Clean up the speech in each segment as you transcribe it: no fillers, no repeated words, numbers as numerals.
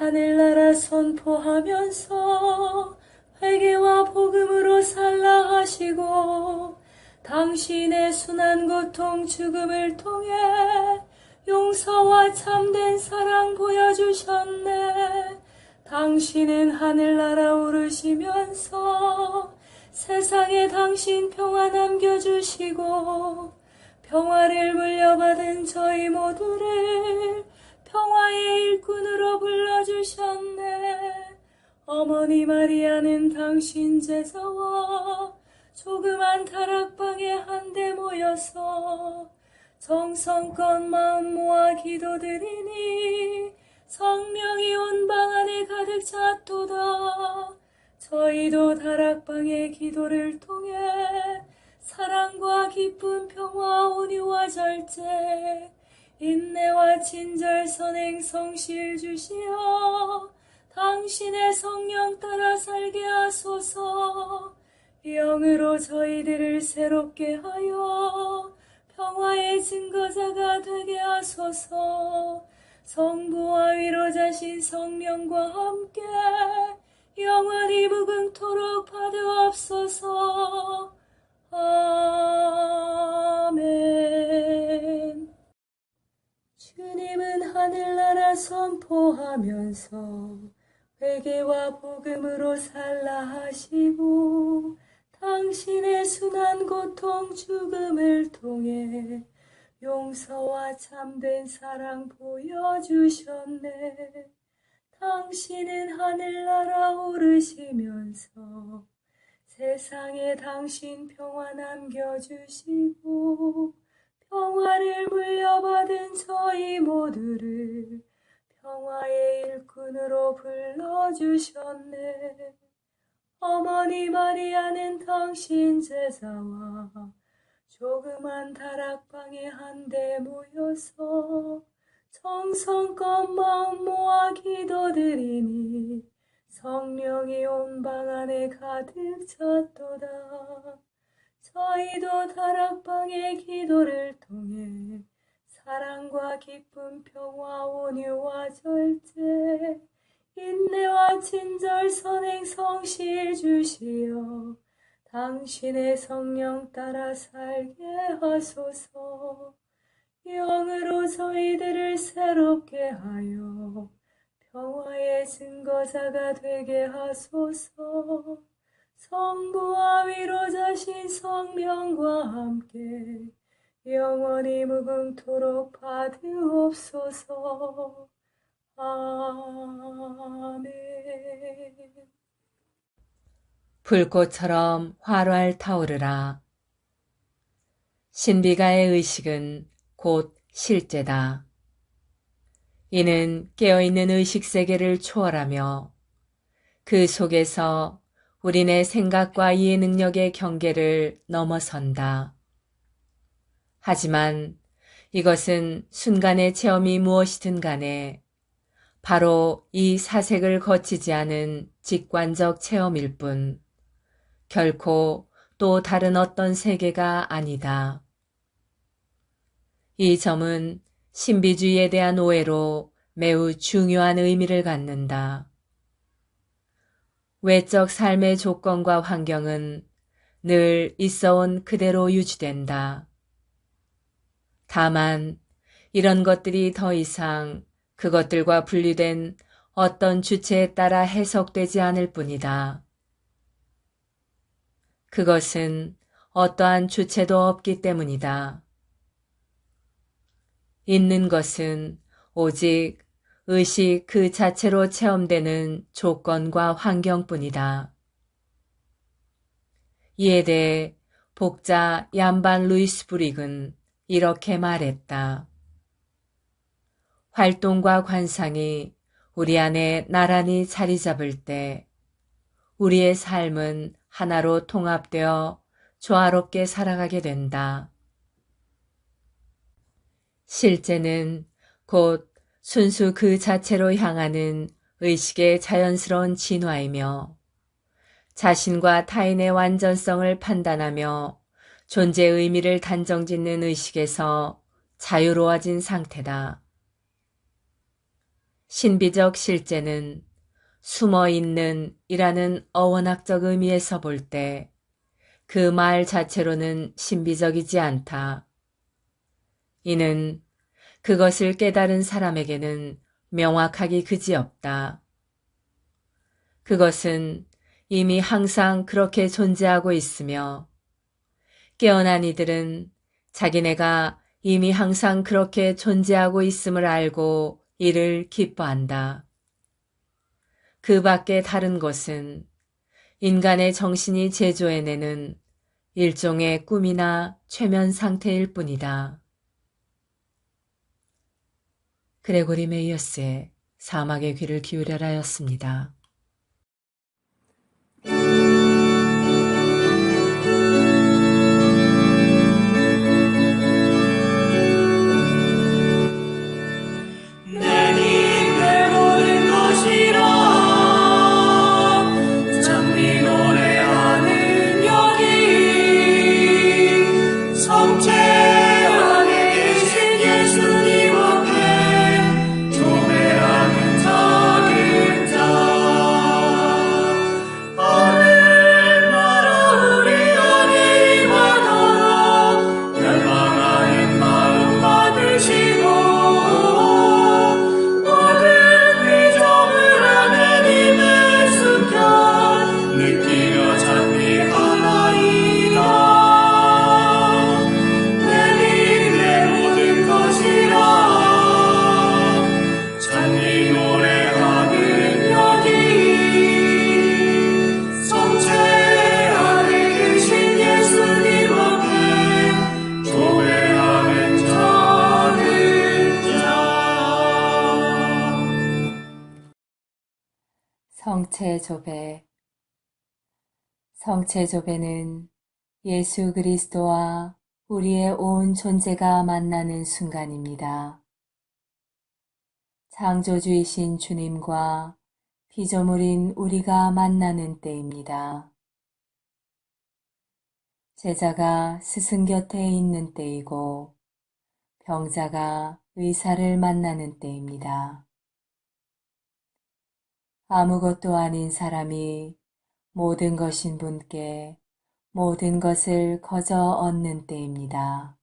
하늘나라 선포하면서 회개와 복음으로 살라 하시고 당신의 순한 고통 죽음을 통해 용서와 참된 사랑 보여주셨네. 당신은 하늘나라 오르시면서 세상에 당신 평화 남겨주시고 평화를 물려받은 저희 모두를 평화의 일꾼으로 불러주셨네. 어머니 마리아는 당신 제자와 조그만 다락방에 한데 모여서 정성껏 마음 모아 기도드리니 성령이 온 방 안에 가득 찼도다. 저희도 다락방의 기도를 통해 사랑과 기쁨, 평화, 온유와 절제, 인내와 친절, 선행, 성실 주시어 당신의 성령 따라 살게 하소서. 영으로 저희들을 새롭게 하여 평화의 증거자가 되게 하소서. 성부와 위로자신 성령과 함께 영원히 무궁토록 받으옵소서. 아멘. 주님은 하늘나라 선포하면서 회개와 복음으로 살라 하시고 당신의 순한 고통 죽음을 통해 용서와 참된 사랑 보여주셨네. 당신은 하늘나라 오르시면서 세상에 당신 평화 남겨주시고 평화를 물려받은 저희 모두를 평화의 일꾼으로 불러주셨네. 어머니 마리아는 당신 제자와 조그만 다락방에 한데 모여서 정성껏 마음 모아 기도드리니 성령이 온 방 안에 가득 찼도다. 저희도 다락방의 기도를 통해 사랑과 기쁨, 평화, 온유와 절제, 인내와 친절, 선행, 성실 주시어 당신의 성령 따라 살게 하소서. 영으로 저희들을 새롭게 하여 평화의 증거자가 되게 하소서. 성부와 위로자신 성령과 함께 영원히 무궁토록 받으옵소서. 아멘. 불꽃처럼 활활 타오르라. 신비가의 의식은 곧 실제다. 이는 깨어있는 의식 세계를 초월하며 그 속에서 우리네 생각과 이해 능력의 경계를 넘어선다. 하지만 이것은 순간의 체험이 무엇이든 간에 바로 이 사색을 거치지 않은 직관적 체험일 뿐 결코 또 다른 어떤 세계가 아니다. 이 점은 신비주의에 대한 오해로 매우 중요한 의미를 갖는다. 외적 삶의 조건과 환경은 늘 있어온 그대로 유지된다. 다만 이런 것들이 더 이상 그것들과 분리된 어떤 주체에 따라 해석되지 않을 뿐이다. 그것은 어떠한 주체도 없기 때문이다. 있는 것은 오직 의식 그 자체로 체험되는 조건과 환경뿐이다. 이에 대해 복자 얀반 루이스 브릭은 이렇게 말했다. 활동과 관상이 우리 안에 나란히 자리 잡을 때 우리의 삶은 하나로 통합되어 조화롭게 살아가게 된다. 실제는 곧 순수 그 자체로 향하는 의식의 자연스러운 진화이며 자신과 타인의 완전성을 판단하며 존재의 의미를 단정짓는 의식에서 자유로워진 상태다. 신비적 실제는 숨어 있는 이라는 어원학적 의미에서 볼 때 그 말 자체로는 신비적이지 않다. 이는 그것을 깨달은 사람에게는 명확하기 그지없다. 그것은 이미 항상 그렇게 존재하고 있으며 깨어난 이들은 자기네가 이미 항상 그렇게 존재하고 있음을 알고 이를 기뻐한다. 그 밖에 다른 것은 인간의 정신이 제조해내는 일종의 꿈이나 최면 상태일 뿐이다. 그레고리 메이어스의 사막의 귀를 기울여라였습니다. 성체조배. 성체조배는 예수 그리스도와 우리의 온 존재가 만나는 순간입니다. 창조주이신 주님과 피조물인 우리가 만나는 때입니다. 제자가 스승 곁에 있는 때이고 병자가 의사를 만나는 때입니다. 아무것도 아닌 사람이 모든 것인 분께 모든 것을 거저 얻는 때입니다.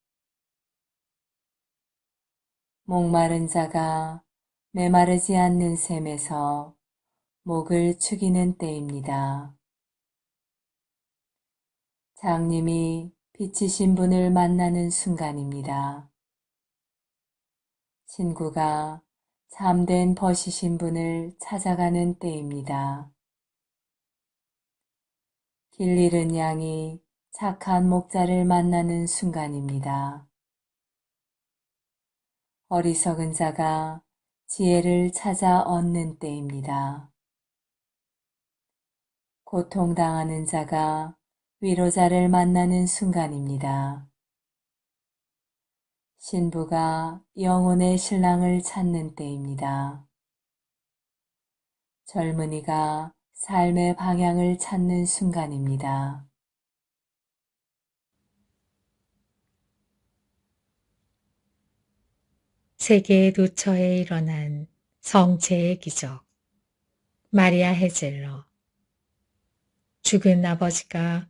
목마른 자가 메마르지 않는 샘에서 목을 축이는 때입니다. 장님이 빛이신 분을 만나는 순간입니다. 친구가 참된 벗이신 분을 찾아가는 때입니다. 길 잃은 양이 착한 목자를 만나는 순간입니다. 어리석은 자가 지혜를 찾아 얻는 때입니다. 고통당하는 자가 위로자를 만나는 순간입니다. 신부가 영혼의 신랑을 찾는 때입니다. 젊은이가 삶의 방향을 찾는 순간입니다. 세계의 도처에 일어난 성체의 기적. 마리아 헤젤러. 죽은 아버지가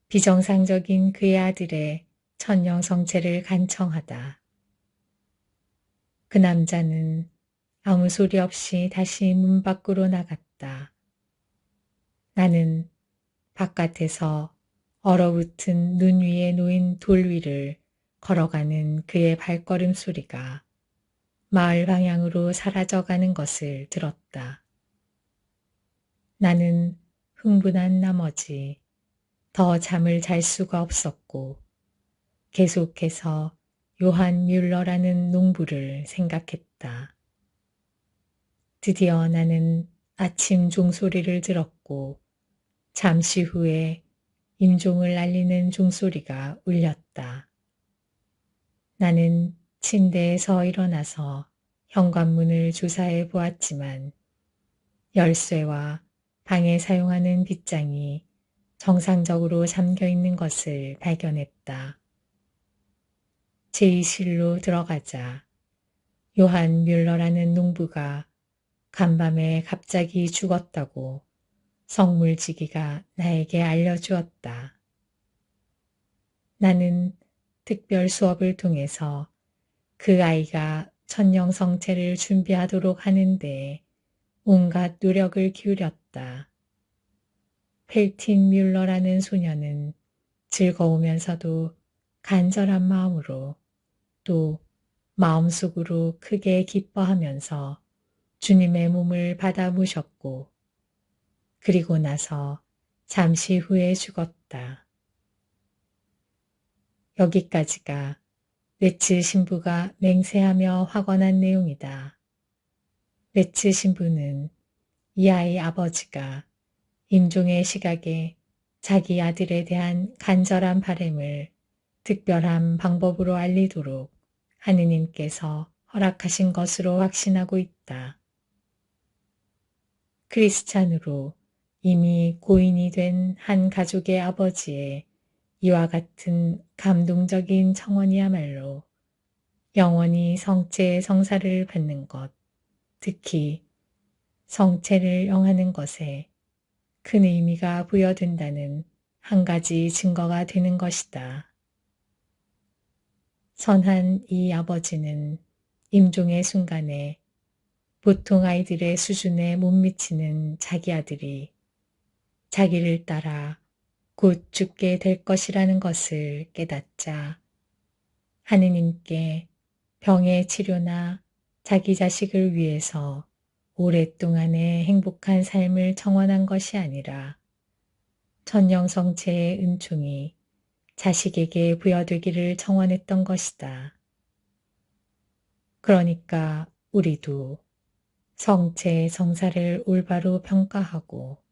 비정상적인 그의 아들의 천령 성체를 간청하다. 그 남자는 아무 소리 없이 다시 문 밖으로 나갔다. 나는 바깥에서 얼어붙은 눈 위에 놓인 돌 위를 걸어가는 그의 발걸음 소리가 마을 방향으로 사라져가는 것을 들었다. 나는 흥분한 나머지 더 잠을 잘 수가 없었고 계속해서 요한 뮬러라는 농부를 생각했다. 드디어 나는 아침 종소리를 들었고 잠시 후에 임종을 알리는 종소리가 울렸다. 나는 침대에서 일어나서 현관문을 조사해 보았지만 열쇠와 방에 사용하는 빗장이 정상적으로 잠겨 있는 것을 발견했다. 제2실로 들어가자 요한 뮬러라는 농부가 간밤에 갑자기 죽었다고 성물지기가 나에게 알려주었다. 나는 특별 수업을 통해서 그 아이가 천년성체를 준비하도록 하는데 온갖 노력을 기울였다. 펠틴 뮬러라는 소녀는 즐거우면서도 간절한 마음으로 또 마음속으로 크게 기뻐하면서 주님의 몸을 받아 모셨고 그리고 나서 잠시 후에 죽었다. 여기까지가 레츠 신부가 맹세하며 확언한 내용이다. 레츠 신부는 이 아이 아버지가 임종의 시각에 자기 아들에 대한 간절한 바램을 특별한 방법으로 알리도록 하느님께서 허락하신 것으로 확신하고 있다. 크리스찬으로 이미 고인이 된 한 가족의 아버지의 이와 같은 감동적인 청원이야말로 영원히 성체의 성사를 받는 것, 특히 성체를 영하는 것에 큰 의미가 부여된다는 한 가지 증거가 되는 것이다. 선한 이 아버지는 임종의 순간에 보통 아이들의 수준에 못 미치는 자기 아들이 자기를 따라 곧 죽게 될 것이라는 것을 깨닫자 하느님께 병의 치료나 자기 자식을 위해서 오랫동안의 행복한 삶을 청원한 것이 아니라 천영성체의 은총이 자식에게 부여되기를 청원했던 것이다. 그러니까 우리도 성체의 성사를 올바로 평가하고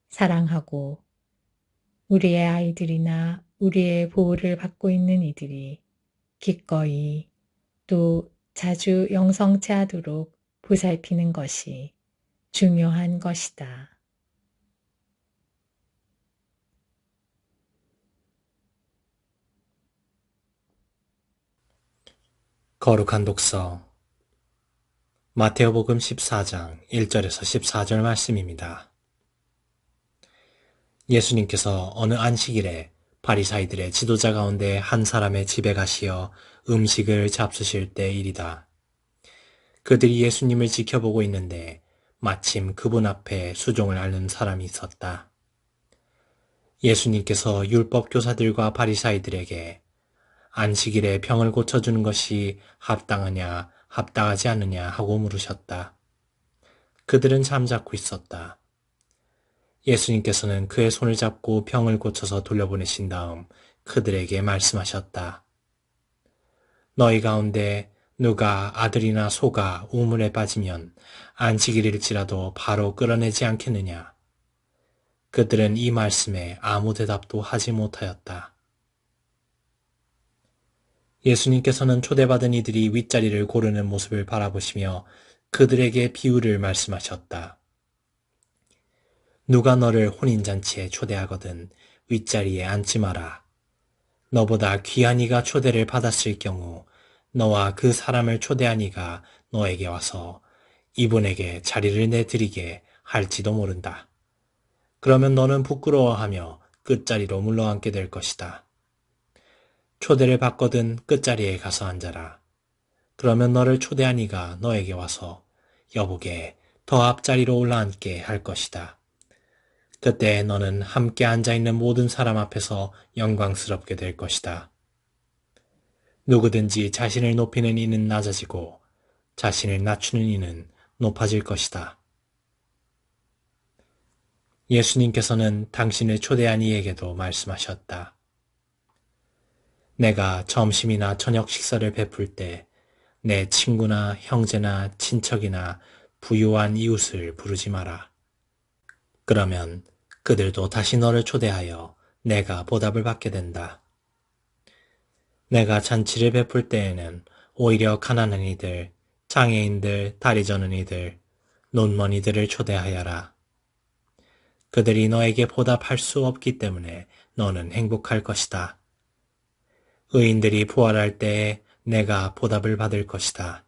사랑하고 우리의 아이들이나 우리의 보호를 받고 있는 이들이 기꺼이 또 자주 영성체하도록 보살피는 것이 중요한 것이다. 거룩한 독서 마테오복음 14장 1절에서 14절 말씀입니다. 예수님께서 어느 안식일에 바리사이들의 지도자 가운데 한 사람의 집에 가시어 음식을 잡수실 때 일이다. 그들이 예수님을 지켜보고 있는데 마침 그분 앞에 수종을 앓는 사람이 있었다. 예수님께서 율법 교사들과 바리사이들에게 안식일에 병을 고쳐주는 것이 합당하냐 합당하지 않느냐 하고 물으셨다. 그들은 잠자코 있었다. 예수님께서는 그의 손을 잡고 병을 고쳐서 돌려보내신 다음 그들에게 말씀하셨다. 너희 가운데 누가 아들이나 소가 우물에 빠지면 안식일일지라도 바로 끌어내지 않겠느냐? 그들은 이 말씀에 아무 대답도 하지 못하였다. 예수님께서는 초대받은 이들이 윗자리를 고르는 모습을 바라보시며 그들에게 비유를 말씀하셨다. 누가 너를 혼인잔치에 초대하거든 윗자리에 앉지 마라. 너보다 귀한 이가 초대를 받았을 경우 너와 그 사람을 초대한 이가 너에게 와서 이분에게 자리를 내드리게 할지도 모른다. 그러면 너는 부끄러워하며 끝자리로 물러앉게 될 것이다. 초대를 받거든 끝자리에 가서 앉아라. 그러면 너를 초대한 이가 너에게 와서 여보게 더 앞자리로 올라앉게 할 것이다. 그때 너는 함께 앉아있는 모든 사람 앞에서 영광스럽게 될 것이다. 누구든지 자신을 높이는 이는 낮아지고 자신을 낮추는 이는 높아질 것이다. 예수님께서는 당신을 초대한 이에게도 말씀하셨다. 내가 점심이나 저녁 식사를 베풀 때 내 친구나 형제나 친척이나 부유한 이웃을 부르지 마라. 그러면 그들도 다시 너를 초대하여 내가 보답을 받게 된다. 내가 잔치를 베풀 때에는 오히려 가난한 이들, 장애인들, 다리 저는 이들, 눈먼 이들을 초대하여라. 그들이 너에게 보답할 수 없기 때문에 너는 행복할 것이다. 의인들이 부활할 때에 내가 보답을 받을 것이다.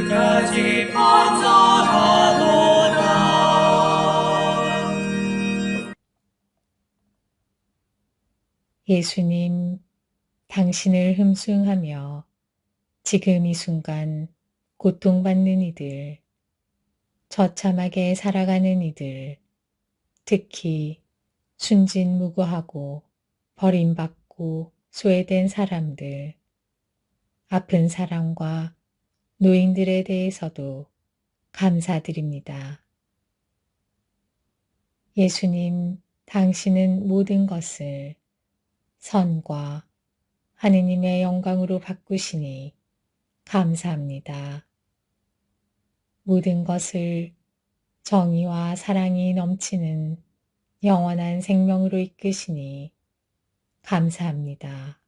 끝까지 간절하도다. 예수님, 당신을 흠숭하며 지금 이 순간 고통받는 이들, 처참하게 살아가는 이들, 특히 순진무구하고 버림받고 소외된 사람들, 아픈 사람과 노인들에 대해서도 감사드립니다. 예수님, 당신은 모든 것을 선과 하느님의 영광으로 바꾸시니 감사합니다. 모든 것을 정의와 사랑이 넘치는 영원한 생명으로 이끄시니 감사합니다.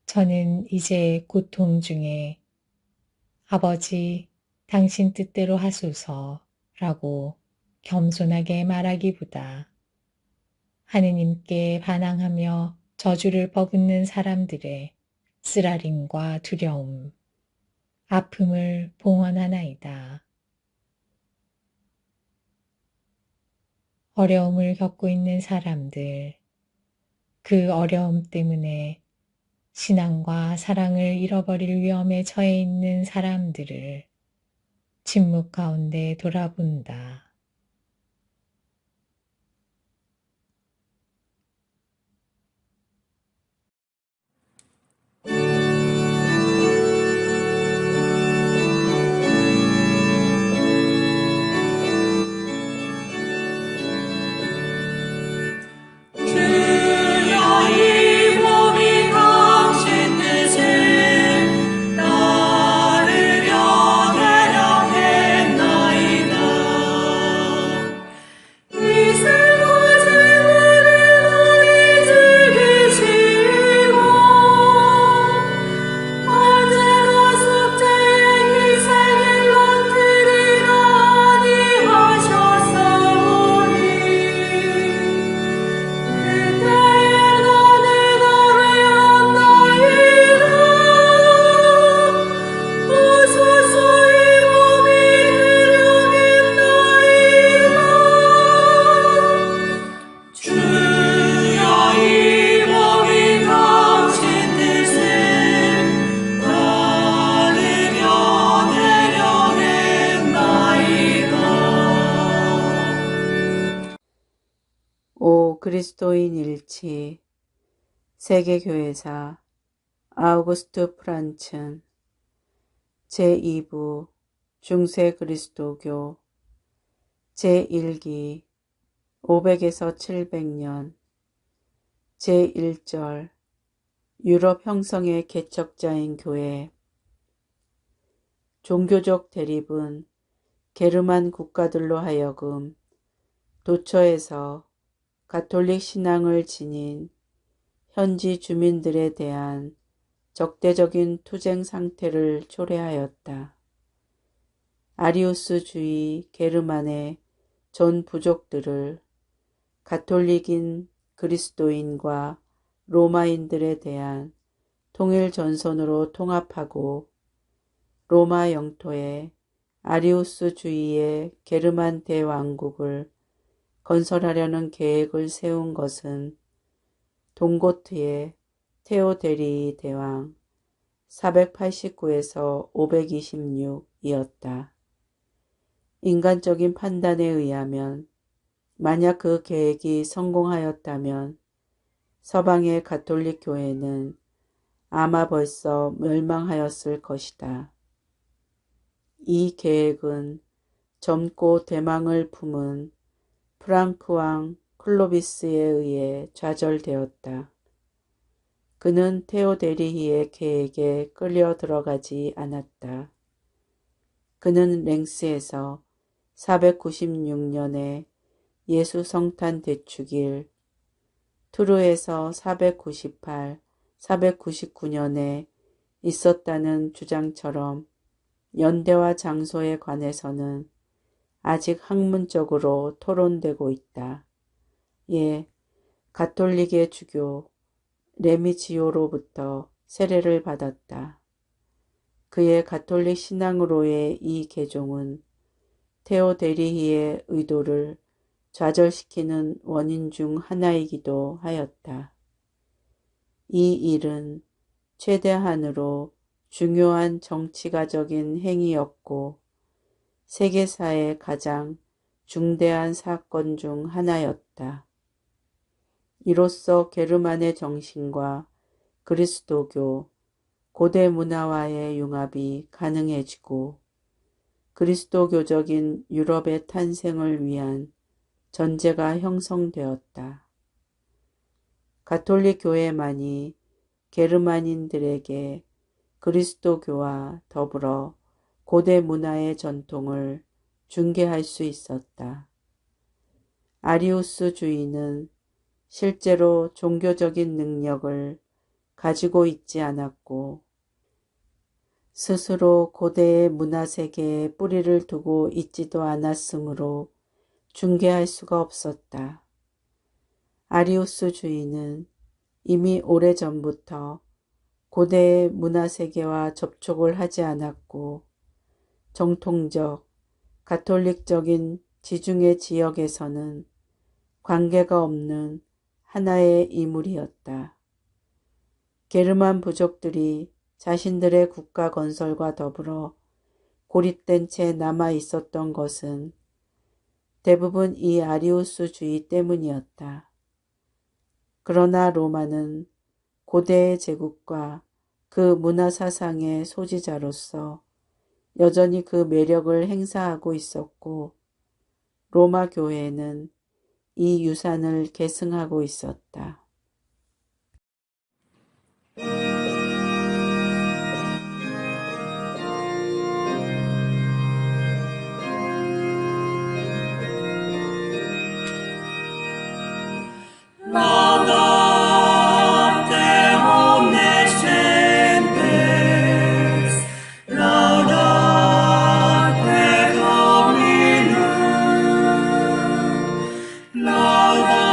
저는 이제 고통 중에 아버지, 당신 뜻대로 하소서라고 겸손하게 말하기보다 하느님께 반항하며 저주를 퍼붓는 사람들의 쓰라림과 두려움, 아픔을 봉헌하나이다. 어려움을 겪고 있는 사람들, 그 어려움 때문에 신앙과 사랑을 잃어버릴 위험에 처해 있는 사람들을 침묵 가운데 돌아본다. 주여 이 몸이 당신 뜻을 따르려 대령했나이다. 이 슬픈 질문을 우리 즐기시고 언제나 속죄의 희생을 넘드리라 아니하셨사오니 그때에 나는 아뢰었나이다. 오소서 이 몸이 해령했나이다. 주여 이 몸이 당신 뜻을 따르려 대령했나이다. 오 그리스도인 일치 세계교회사 아우구스트 프란츠 제2부 중세 그리스도교 제1기 500에서 700년 제1절 유럽 형성의 개척자인 교회 종교적 대립은 게르만 국가들로 하여금 도처에서 가톨릭 신앙을 지닌 현지 주민들에 대한 적대적인 투쟁 상태를 초래하였다. 아리우스주의 게르만의 전 부족들을 가톨릭인 그리스도인과 로마인들에 대한 통일 전선으로 통합하고 로마 영토에 아리우스주의의 게르만 대왕국을 건설하려는 계획을 세운 것은 동고트의 테오데리 대왕 489에서 526이었다. 인간적인 판단에 의하면 만약 그 계획이 성공하였다면 서방의 가톨릭 교회는 아마 벌써 멸망하였을 것이다. 이 계획은 젊고 대망을 품은 프랑크 왕 클로비스에 의해 좌절되었다. 그는 테오데리히의 계획에 끌려 들어가지 않았다. 그는 랭스에서 496년에 예수 성탄 대축일, 투르에서 498, 499년에 있었다는 주장처럼 연대와 장소에 관해서는 아직 학문적으로 토론되고 있다. 예, 가톨릭의 주교 레미지오로부터 세례를 받았다. 그의 가톨릭 신앙으로의 이 개종은 테오데리히의 의도를 좌절시키는 원인 중 하나이기도 하였다. 이 일은 최대한으로 중요한 정치가적인 행위였고 세계사의 가장 중대한 사건 중 하나였다. 이로써 게르만의 정신과 그리스도교, 고대 문화와의 융합이 가능해지고 그리스도교적인 유럽의 탄생을 위한 전제가 형성되었다. 가톨릭 교회만이 게르만인들에게 그리스도교와 더불어 고대 문화의 전통을 중개할 수 있었다. 아리우스주의는 실제로 종교적인 능력을 가지고 있지 않았고 스스로 고대의 문화세계에 뿌리를 두고 있지도 않았으므로 중개할 수가 없었다. 아리우스주의는 이미 오래전부터 고대의 문화세계와 접촉을 하지 않았고 정통적 가톨릭적인 지중해 지역에서는 관계가 없는 하나의 이물이었다. 게르만 부족들이 자신들의 국가 건설과 더불어 고립된 채 남아 있었던 것은 대부분 이 아리우스주의 때문이었다. 그러나 로마는 고대의 제국과 그 문화사상의 소지자로서 여전히 그 매력을 행사하고 있었고 로마 교회는 이 유산을 계승하고 있었다. Laudate omnes gentes, laudate Dominum, laudate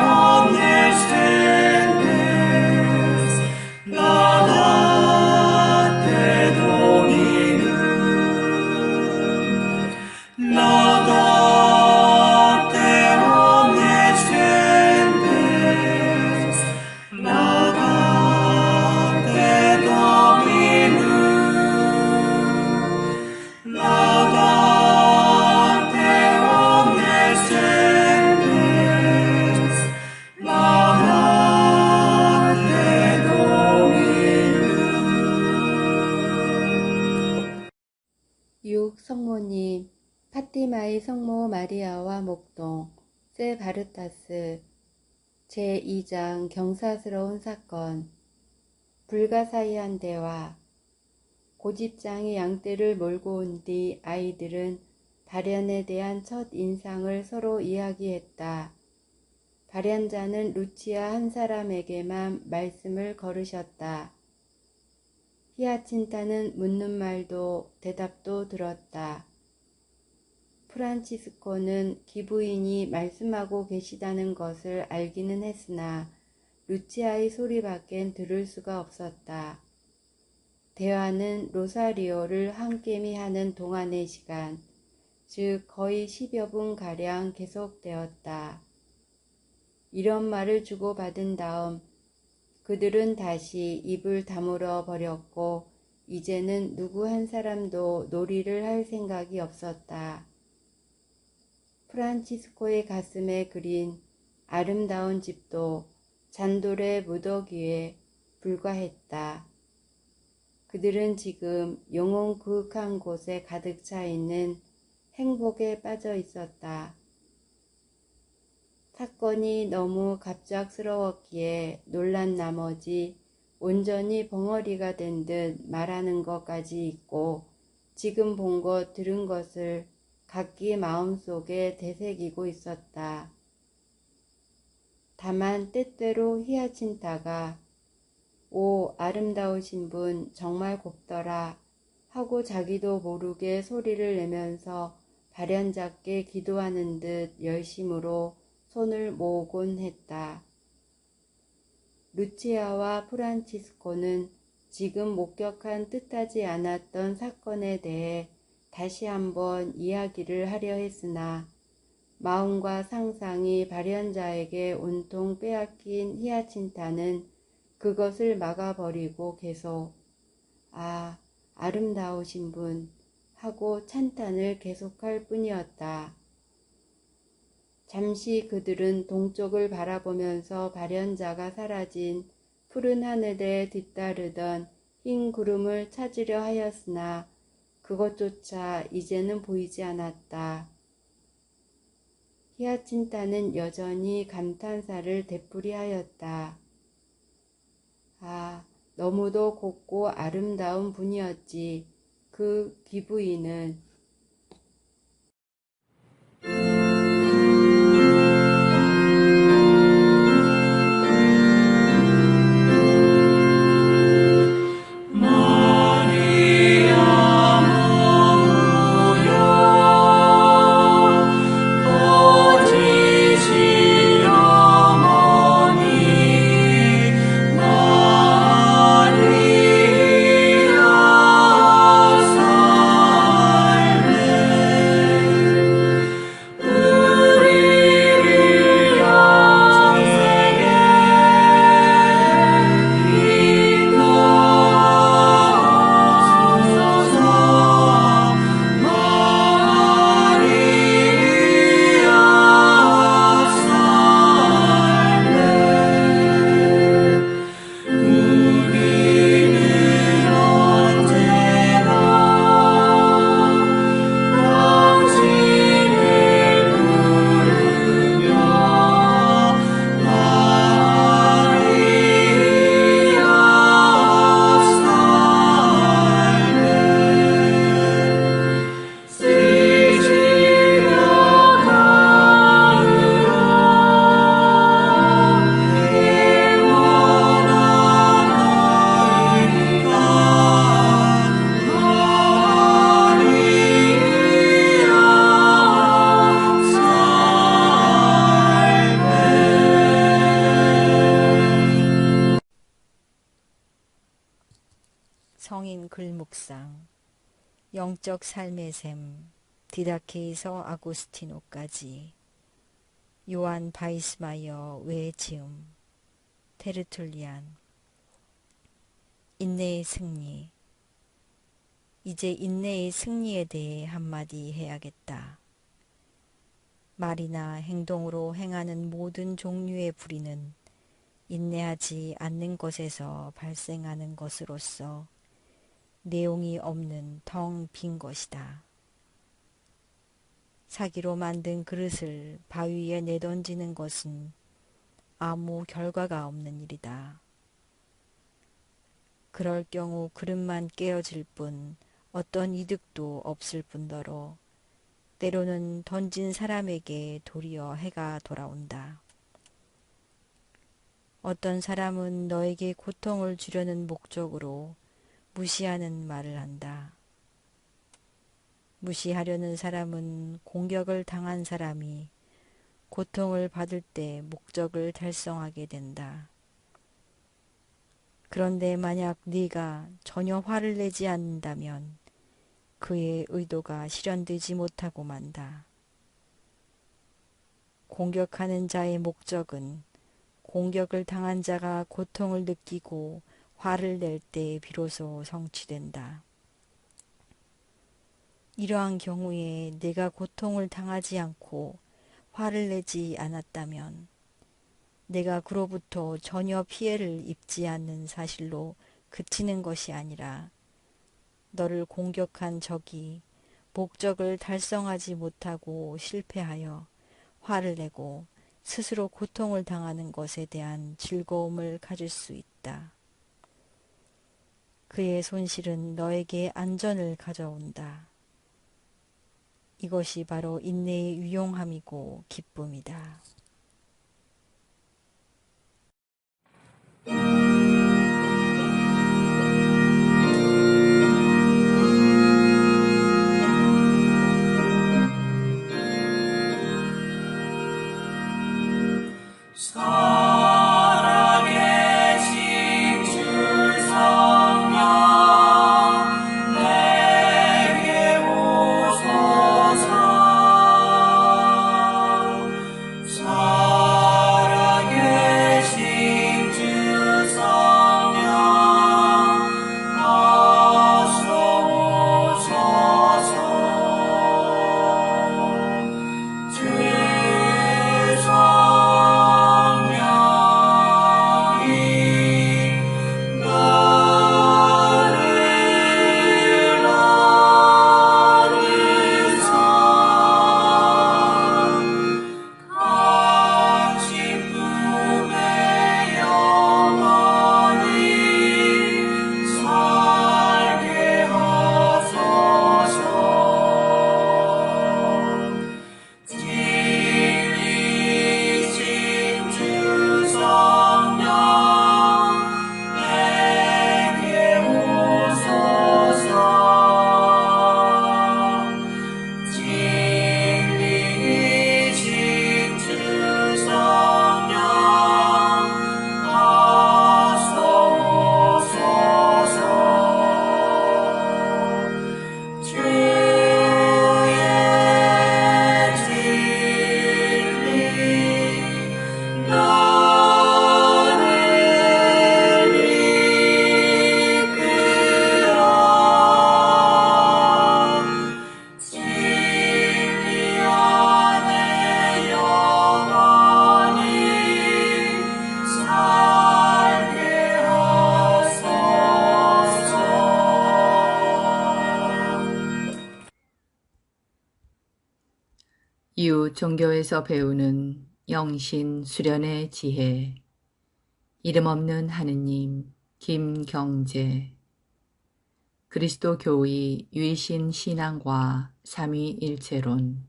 omnes gentes, laudate Dominum, laudate omnes gentes, laudate Dominum, laudate omnes gentes, laudate Dominum. 6. 성모님, 파티마의 성모 마리아와 목동, 세 바르타스, 제2장 경사스러운 사건, 불가사의한 대화. 고집장이 양떼를 몰고 온 뒤 아이들은 발현에 대한 첫 인상을 서로 이야기했다. 발현자는 루치아 한 사람에게만 말씀을 걸으셨다. 히아친타는 묻는 말도 대답도 들었다. 프란치스코는 기부인이 말씀하고 계시다는 것을 알기는 했으나 루치아의 소리밖엔 들을 수가 없었다. 대화는 로사리오를 한 깨미 하는 동안의 시간, 즉 거의 10여 분가량 계속되었다. 이런 말을 주고받은 다음 그들은 다시 입을 다물어 버렸고 이제는 누구 한 사람도 놀이를 할 생각이 없었다. 프란치스코의 가슴에 그린 아름다운 집도 잔돌의 무더기에 불과했다. 그들은 지금 영혼 그윽한 곳에 가득 차 있는 행복에 빠져 있었다. 사건이 너무 갑작스러웠기에 놀란 나머지 온전히 벙어리가 된 듯 말하는 것까지 있고 지금 본 것 들은 것을 각기 마음속에 되새기고 있었다. 다만 때때로 히아친타가 오 아름다우신 분 정말 곱더라 하고 자기도 모르게 소리를 내면서 발현자께 기도하는 듯 열심으로 손을 모으곤 했다. 루치아와 프란치스코는 지금 목격한 뜻하지 않았던 사건에 대해 다시 한번 이야기를 하려 했으나 마음과 상상이 발현자에게 온통 빼앗긴 히아친타는 그것을 막아버리고 계속 아름다우신 분 하고 찬탄을 계속할 뿐이었다. 잠시 그들은 동쪽을 바라보면서 발현자가 사라진 푸른 하늘에 뒤따르던 흰 구름을 찾으려 하였으나 그것조차 이제는 보이지 않았다. 히아친타는 여전히 감탄사를 되풀이하였다. 너무도 곱고 아름다운 분이었지. 그 귀부인은 성인 글묵상 영적 삶의 샘 디다케에서 아구스티노까지 요한 바이스마이어 외 지음 테르툴리안 인내의 승리. 이제 인내의 승리에 대해 한마디 해야겠다. 말이나 행동으로 행하는 모든 종류의 불의는 인내하지 않는 것에서 발생하는 것으로서 내용이 없는 텅 빈 것이다. 사기로 만든 그릇을 바위에 내던지는 것은 아무 결과가 없는 일이다. 그럴 경우 그릇만 깨어질 뿐 어떤 이득도 없을 뿐더러 때로는 던진 사람에게 도리어 해가 돌아온다. 어떤 사람은 너에게 고통을 주려는 목적으로 무시하는 말을 한다. 무시하려는 사람은 공격을 당한 사람이 고통을 받을 때 목적을 달성하게 된다. 그런데 만약 네가 전혀 화를 내지 않는다면 그의 의도가 실현되지 못하고 만다. 공격하는 자의 목적은 공격을 당한 자가 고통을 느끼고 화를 낼 때 비로소 성취된다. 이러한 경우에 내가 고통을 당하지 않고 화를 내지 않았다면 내가 그로부터 전혀 피해를 입지 않는 사실로 그치는 것이 아니라 너를 공격한 적이 목적을 달성하지 못하고 실패하여 화를 내고 스스로 고통을 당하는 것에 대한 즐거움을 가질 수 있다. 그의 손실은 너에게 안전을 가져온다. 이것이 바로 인내의 유용함이고 기쁨이다. 살아계신 주 성령 그리스도 종교에서 배우는 영신 수련의 지혜. 이름 없는 하느님 김경재. 그리스도 교의 유일신 신앙과 삼위일체론.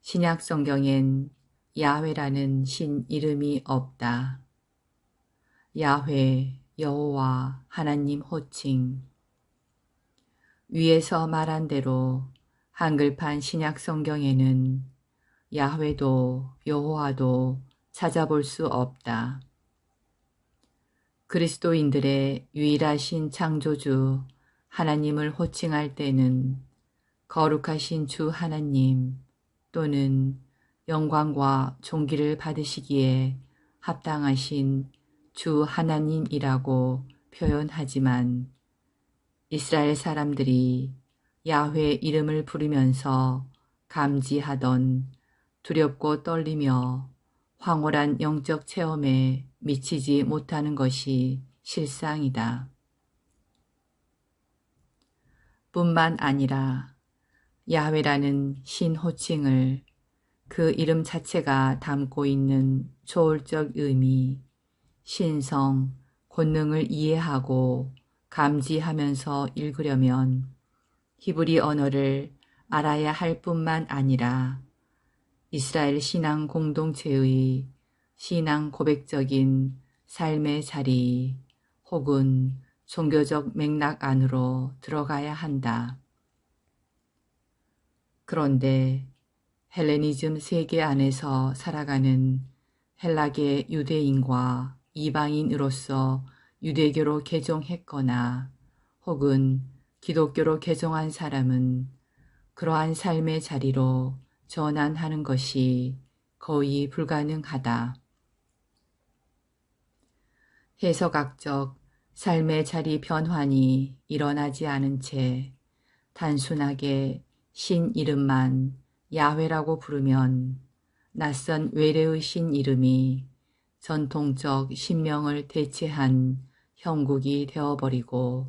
신약 성경엔 야훼라는 신 이름이 없다. 야훼, 여호와, 하나님 호칭. 위에서 말한 대로 한글판 신약 성경에는 야훼도 여호와도 찾아볼 수 없다. 그리스도인들의 유일하신 창조주 하나님을 호칭할 때는 거룩하신 주 하나님 또는 영광과 존귀를 받으시기에 합당하신 주 하나님이라고 표현하지만 이스라엘 사람들이 야훼 이름을 부르면서 감지하던 두렵고 떨리며 황홀한 영적 체험에 미치지 못하는 것이 실상이다. 뿐만 아니라 야훼라는 신 호칭을 그 이름 자체가 담고 있는 초월적 의미, 신성, 권능을 이해하고 감지하면서 읽으려면 히브리 언어를 알아야 할 뿐만 아니라 이스라엘 신앙 공동체의 신앙 고백적인 삶의 자리 혹은 종교적 맥락 안으로 들어가야 한다. 그런데 헬레니즘 세계 안에서 살아가는 헬라계 유대인과 이방인으로서 유대교로 개종했거나 혹은 기독교로 개종한 사람은 그러한 삶의 자리로 전환하는 것이 거의 불가능하다. 해석학적 삶의 자리 변환이 일어나지 않은 채 단순하게 신 이름만 야훼라고 부르면 낯선 외래의 신 이름이 전통적 신명을 대체한 형국이 되어버리고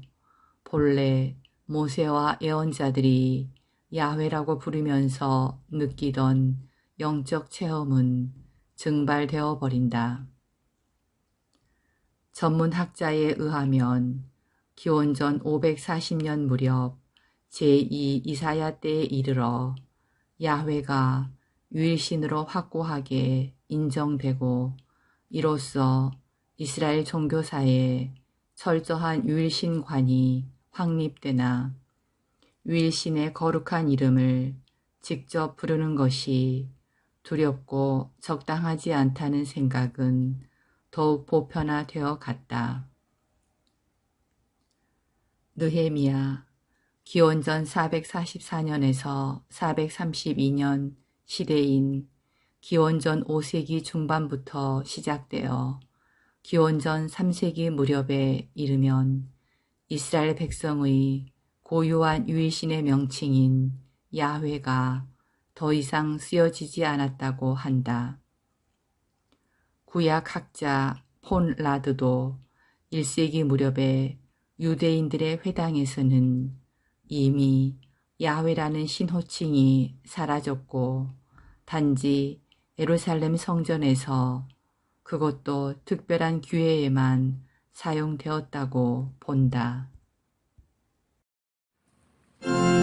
본래 모세와 예언자들이 야훼라고 부르면서 느끼던 영적 체험은 증발되어 버린다. 전문학자에 의하면 기원전 540년 무렵 제2 이사야 때에 이르러 야훼가 유일신으로 확고하게 인정되고 이로써 이스라엘 종교사에 철저한 유일신관이 확립되나 유일신의 거룩한 이름을 직접 부르는 것이 두렵고 적당하지 않다는 생각은 더욱 보편화되어 갔다. 느헤미야 기원전 444년에서 432년 시대인 기원전 5세기 중반부터 시작되어 기원전 3세기 무렵에 이르면 이스라엘 백성의 고유한 유일신의 명칭인 야훼가 더 이상 쓰여지지 않았다고 한다. 구약 학자 폰 라드도 1세기 무렵에 유대인들의 회당에서는 이미 야훼라는 신호칭이 사라졌고 단지 예루살렘 성전에서 그것도 특별한 기회에만 사용되었다고 본다. 우리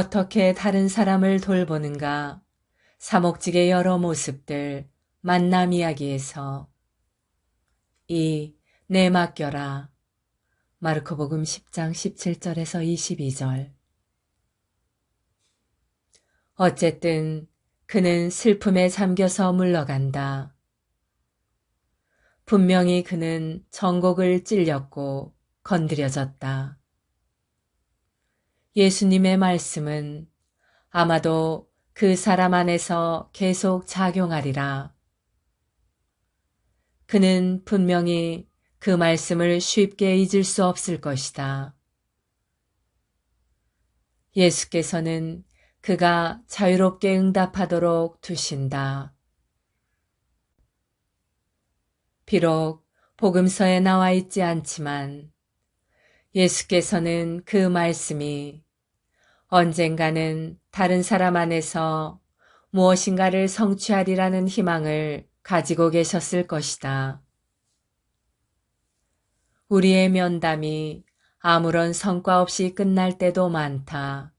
어떻게 다른 사람을 돌보는가? 사목직의 여러 모습들, 만남 이야기에서 내 맡겨라. 마르코복음 10장 17절에서 22절. 어쨌든 그는 슬픔에 잠겨서 물러간다. 분명히 그는 전곡을 찔렸고 건드려졌다. 예수님의 말씀은 아마도 그 사람 안에서 계속 작용하리라. 그는 분명히 그 말씀을 쉽게 잊을 수 없을 것이다. 예수께서는 그가 자유롭게 응답하도록 두신다. 비록 복음서에 나와 있지 않지만 예수께서는 그 말씀이 언젠가는 다른 사람 안에서 무엇인가를 성취하리라는 희망을 가지고 계셨을 것이다. 우리의 면담이 아무런 성과 없이 끝날 때도 많다.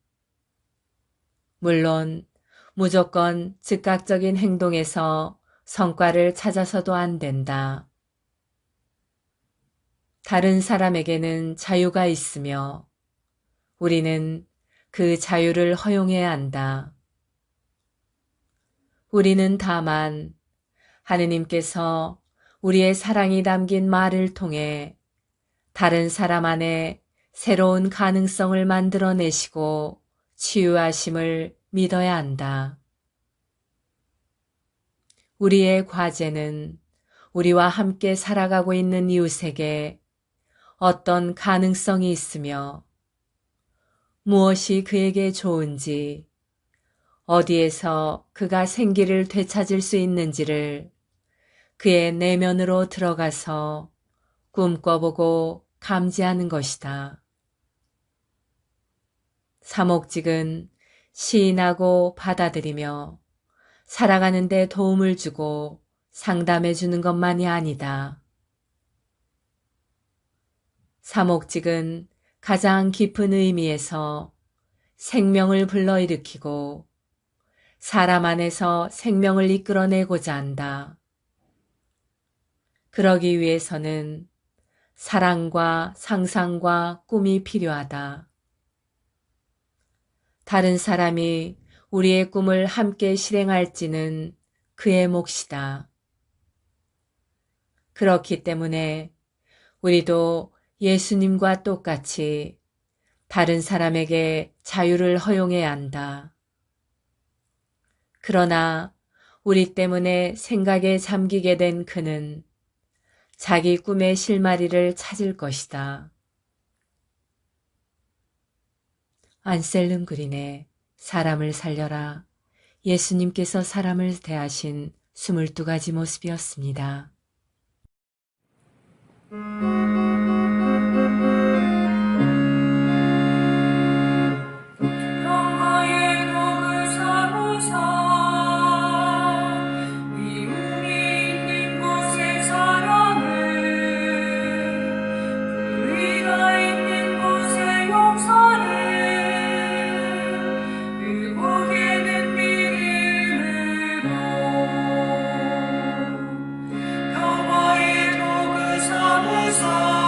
물론 무조건 즉각적인 행동에서 성과를 찾아서도 안 된다. 다른 사람에게는 자유가 있으며 우리는 그 자유를 허용해야 한다. 우리는 다만 하느님께서 우리의 사랑이 담긴 말을 통해 다른 사람 안에 새로운 가능성을 만들어내시고 치유하심을 믿어야 한다. 우리의 과제는 우리와 함께 살아가고 있는 이웃에게 어떤 가능성이 있으며 무엇이 그에게 좋은지, 어디에서 그가 생기를 되찾을 수 있는지를 그의 내면으로 들어가서 꿈꿔보고 감지하는 것이다. 사목직은 시인하고 받아들이며 살아가는 데 도움을 주고 상담해 주는 것만이 아니다. 사목직은 가장 깊은 의미에서 생명을 불러일으키고 사람 안에서 생명을 이끌어내고자 한다. 그러기 위해서는 사랑과 상상과 꿈이 필요하다. 다른 사람이 우리의 꿈을 함께 실행할지는 그의 몫이다. 그렇기 때문에 우리도 예수님과 똑같이 다른 사람에게 자유를 허용해야 한다. 그러나 우리 때문에 생각에 잠기게 된 그는 자기 꿈의 실마리를 찾을 것이다. 안셀름 그린의 사람을 살려라. 예수님께서 사람을 대하신 22가지 모습이었습니다. 여호와의 도구 삼으사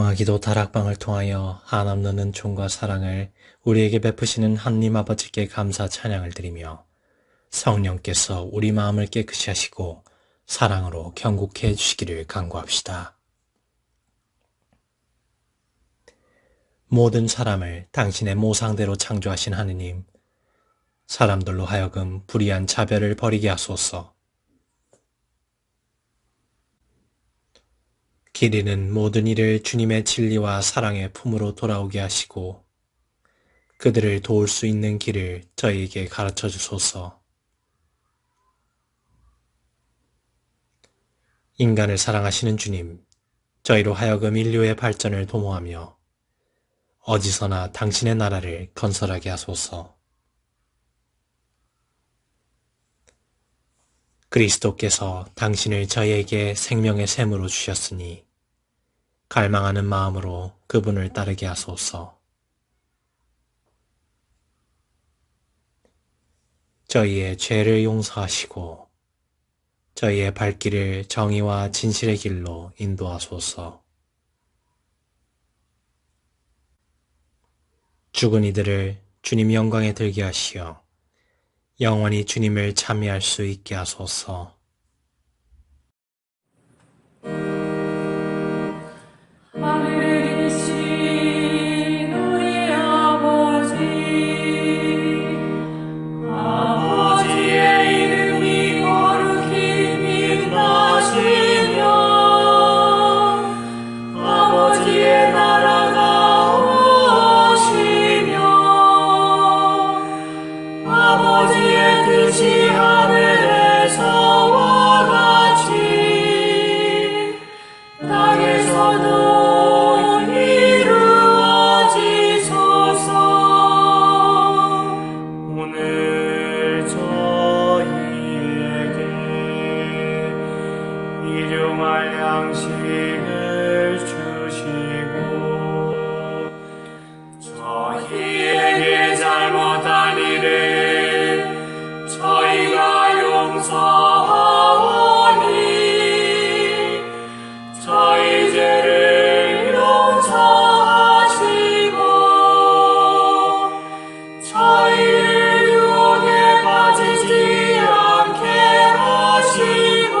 평화기도 다락방을 통하여 한없는 은총과 사랑을 우리에게 베푸시는 하느님 아버지께 감사 찬양을 드리며 성령께서 우리 마음을 깨끗이 하시고 사랑으로 경국해 주시기를 간구합시다. 모든 사람을 당신의 모상대로 창조하신 하느님, 사람들로 하여금 불의한 차별을 버리게 하소서. 길 잃은 모든 이를 주님의 진리와 사랑의 품으로 돌아오게 하시고 그들을 도울 수 있는 길을 저희에게 가르쳐 주소서. 인간을 사랑하시는 주님, 저희로 하여금 인류의 발전을 도모하며 어디서나 당신의 나라를 건설하게 하소서. 그리스도께서 당신을 저희에게 생명의 샘으로 주셨으니 갈망하는 마음으로 그분을 따르게 하소서. 저희의 죄를 용서하시고 저희의 발길을 정의와 진실의 길로 인도하소서. 죽은 이들을 주님 영광에 들게 하시어 영원히 주님을 찬미할 수 있게 하소서. 하늘에 계신 우리 아버지, 아버지의 이름이 거룩히 빛나시며 아버지의 나라가 오시며 아버지의 뜻이 하늘에서와 같이 땅에서도 오늘 저희에게 일용할 양식을 주시고 저희에게 잘못한 일을 저희가 용서하오니 저희 죄를 용서하시고 저희를 유혹에 빠지지 않게 하시고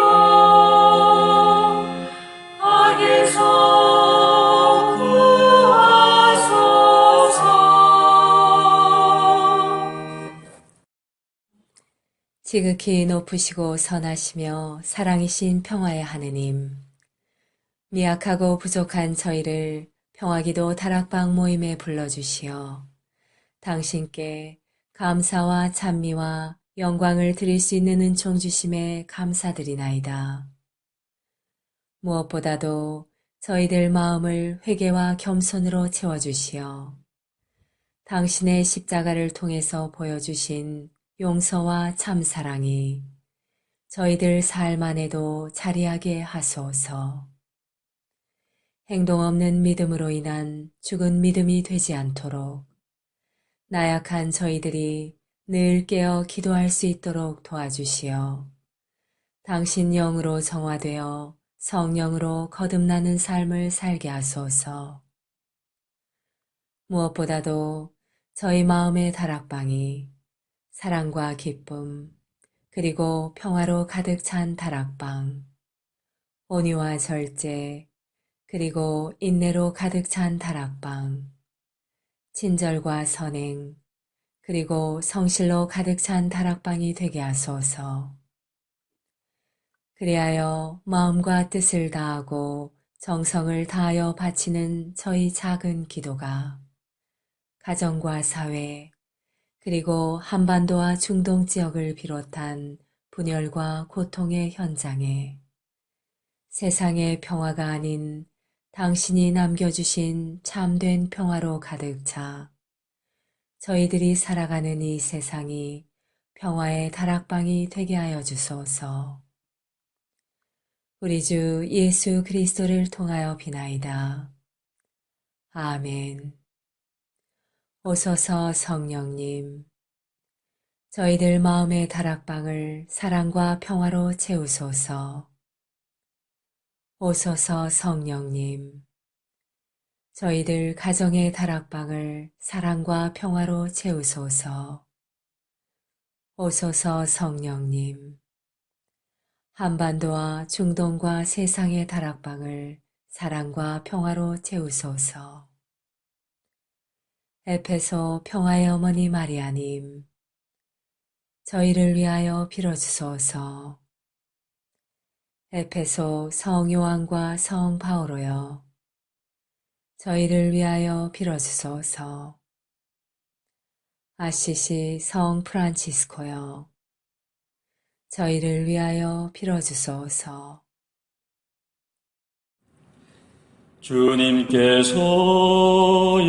악에서 구하소서. 지극히 높으시고 선하시며 사랑이신 평화의 하느님, 미약하고 부족한 저희를 평화기도 다락방 모임에 불러주시어 당신께 감사와 찬미와 영광을 드릴 수 있는 은총 주심에 감사드리나이다. 무엇보다도 저희들 마음을 회개와 겸손으로 채워주시어 당신의 십자가를 통해서 보여주신 용서와 참사랑이 저희들 삶 안에도 자리하게 하소서. 행동 없는 믿음으로 인한 죽은 믿음이 되지 않도록 나약한 저희들이 늘 깨어 기도할 수 있도록 도와주시어 당신 영으로 정화되어 성령으로 거듭나는 삶을 살게 하소서. 무엇보다도 저희 마음의 다락방이 사랑과 기쁨 그리고 평화로 가득 찬 다락방, 온유와 절제 그리고 인내로 가득 찬 다락방, 친절과 선행 그리고 성실로 가득 찬 다락방이 되게 하소서. 그리하여 마음과 뜻을 다하고 정성을 다하여 바치는 저희 작은 기도가 가정과 사회 그리고 한반도와 중동 지역을 비롯한 분열과 고통의 현장에 세상의 평화가 아닌 당신이 남겨주신 참된 평화로 가득 차 저희들이 살아가는 이 세상이 평화의 다락방이 되게 하여 주소서. 우리 주 예수 그리스도를 통하여 비나이다. 아멘. 오소서 성령님, 저희들 마음의 다락방을 사랑과 평화로 채우소서. 오소서 성령님, 저희들 가정의 다락방을 사랑과 평화로 채우소서. 오소서 성령님. 한반도와 중동과 세상의 다락방을 사랑과 평화로 채우소서. 에페소 평화의 어머니 마리아님. 저희를 위하여 빌어주소서. 에페소 성 요한과 성 바오로여. 저희를 위하여 빌어주소서. 아시시 성 프란치스코여. 저희를 위하여 빌어주소서. 주님께서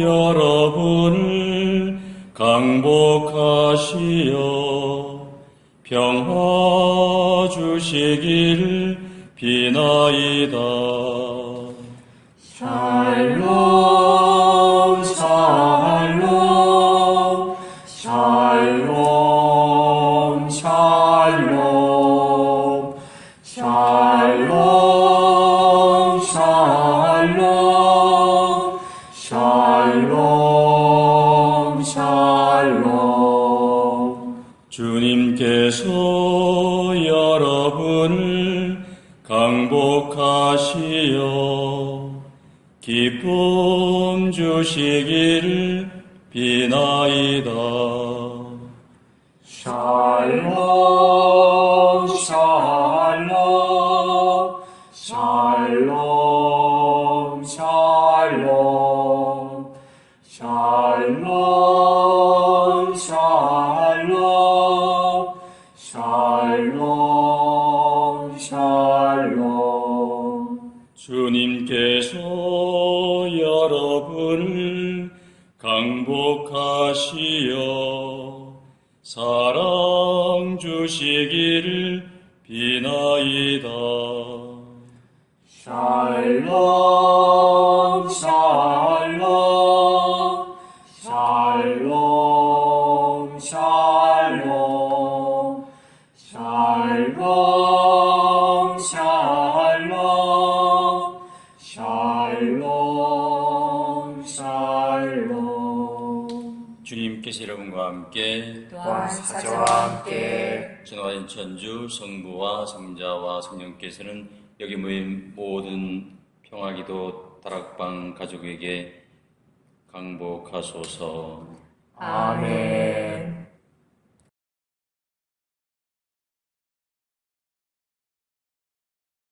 여러분을 강복하시어 평화 주시길 비나이다. 샬롬 샬롬 샬롬 샬롬 샬롬 샬롬 샬롬 샬롬 주님께서 여러분을 강복하시어 기쁨 주시기를 비나이다. 샬롬 샬롬 샬롬 샬롬 샬롬 샬롬 샬롬 샬롬 주님께서 여러분을 강복하시어 사랑 주시기를 비나이다. 샬롬 샬롬 샬롬 샬롬 샬롬 샬롬 샬롬 샬롬 주님께서 여러분과 함께 또한 사자와 함께 전화인 천주 성부와 성자와 성령께서는 여기 모인 모든 평화기도 다락방 가족에게 강복하소서. 아멘.